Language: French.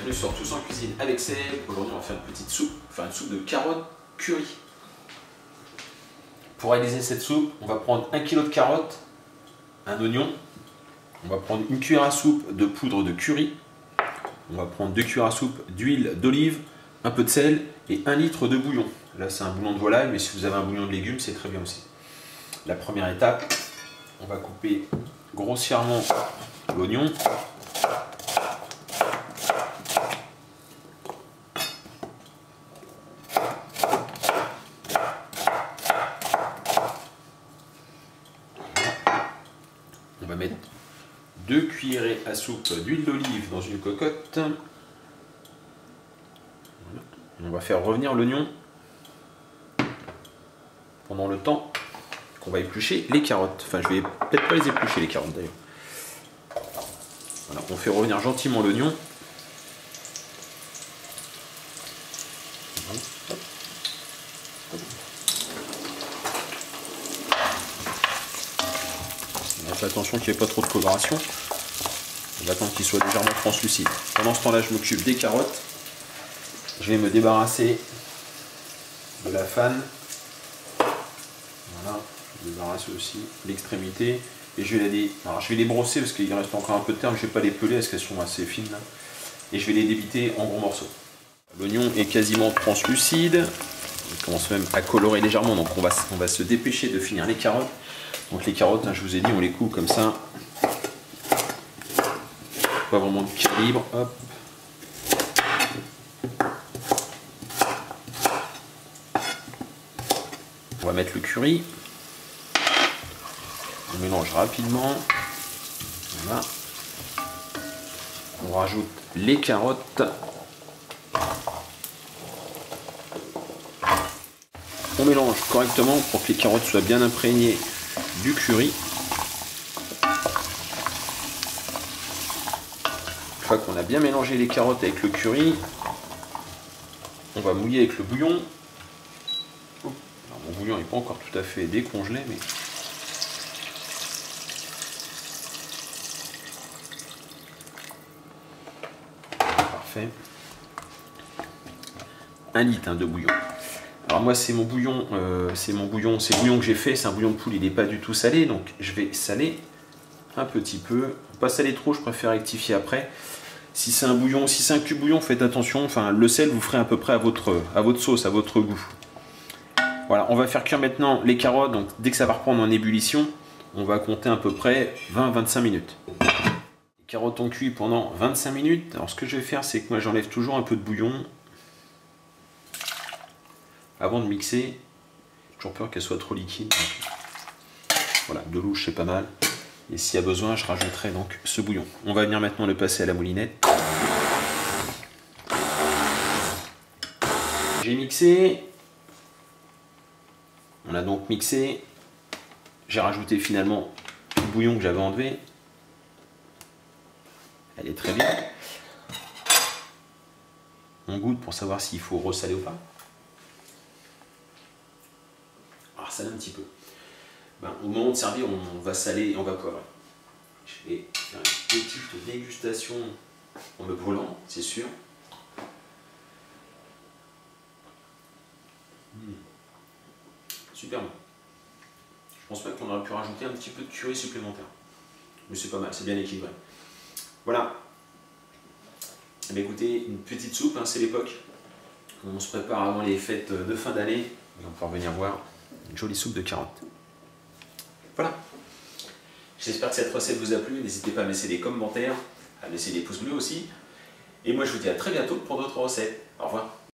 bienvenue sur Tous en Cuisine avec Seb. Aujourd'hui on va faire une petite soupe, une soupe de carottes curry. Pour réaliser cette soupe, on va prendre 1 kg de carottes, un oignon, on va prendre une cuillère à soupe de poudre de curry, on va prendre 2 cuillères à soupe d'huile d'olive, un peu de sel et 1 litre de bouillon. Là c'est un bouillon de volaille, mais si vous avez un bouillon de légumes c'est très bien aussi. La première étape, on va couper grossièrement l'oignon. On va mettre 2 cuillerées à soupe d'huile d'olive dans une cocotte. On va faire revenir l'oignon pendant le temps qu'on va éplucher les carottes. Enfin, je vais peut-être pas les éplucher les carottes d'ailleurs. Voilà, on fait revenir gentiment l'oignon. Attention qu'il n'y ait pas trop de coloration. On va attendre qu'il soit légèrement translucide. Pendant ce temps-là, je m'occupe des carottes. Je vais me débarrasser de la fan. Voilà, je débarrasse aussi l'extrémité. Et je vais les brosser parce qu'il reste encore un peu de terre, mais je ne vais pas les peler parce qu'elles sont assez fines là. Et je vais les débiter en gros morceaux. L'oignon est quasiment translucide. Il commence même à colorer légèrement, donc on va se dépêcher de finir les carottes. Donc les carottes, je vous ai dit, on les coupe comme ça. Pas vraiment de calibre. Hop. On va mettre le curry. On mélange rapidement. Voilà. On rajoute les carottes. On mélange correctement pour que les carottes soient bien imprégnées du curry. Une fois qu'on a bien mélangé les carottes avec le curry, on va mouiller avec le bouillon. Alors, mon bouillon n'est pas encore tout à fait décongelé, mais parfait. 1 litre de bouillon. Alors moi c'est mon bouillon, c'est le bouillon que j'ai fait, c'est un bouillon de poule, il n'est pas du tout salé, donc je vais saler un petit peu. Pas saler trop, je préfère rectifier après. Si c'est un bouillon, si c'est un cube bouillon, faites attention, le sel vous ferez à peu près à votre sauce, à votre goût. Voilà, on va faire cuire maintenant les carottes, donc dès que ça va reprendre en ébullition, on va compter à peu près 20-25 minutes. Les carottes ont cuit pendant 25 minutes, alors ce que je vais faire c'est que moi j'enlève toujours un peu de bouillon. Avant de mixer, j'ai toujours peur qu'elle soit trop liquide. Donc, voilà, de louche c'est pas mal. Et s'il y a besoin, je rajouterai donc ce bouillon. On va venir maintenant le passer à la moulinette. J'ai mixé. On a donc mixé. J'ai rajouté finalement le bouillon que j'avais enlevé. Elle est très bien. On goûte pour savoir s'il faut ressaler ou pas. Saler un petit peu. Au moment de servir, on va saler et on va poivrer. Je vais faire une petite dégustation en me brûlant, c'est sûr. Super bon. Je pense pas qu'on aurait pu rajouter un petit peu de curry supplémentaire. Mais c'est pas mal, c'est bien équilibré. Voilà. Mais écoutez, une petite soupe, c'est l'époque. On se prépare avant les fêtes de fin d'année. On va revenir voir une jolie soupe de carottes. Voilà. J'espère que cette recette vous a plu. N'hésitez pas à me laisser des commentaires, à me laisser des pouces bleus aussi. Et moi je vous dis à très bientôt pour d'autres recettes. Au revoir.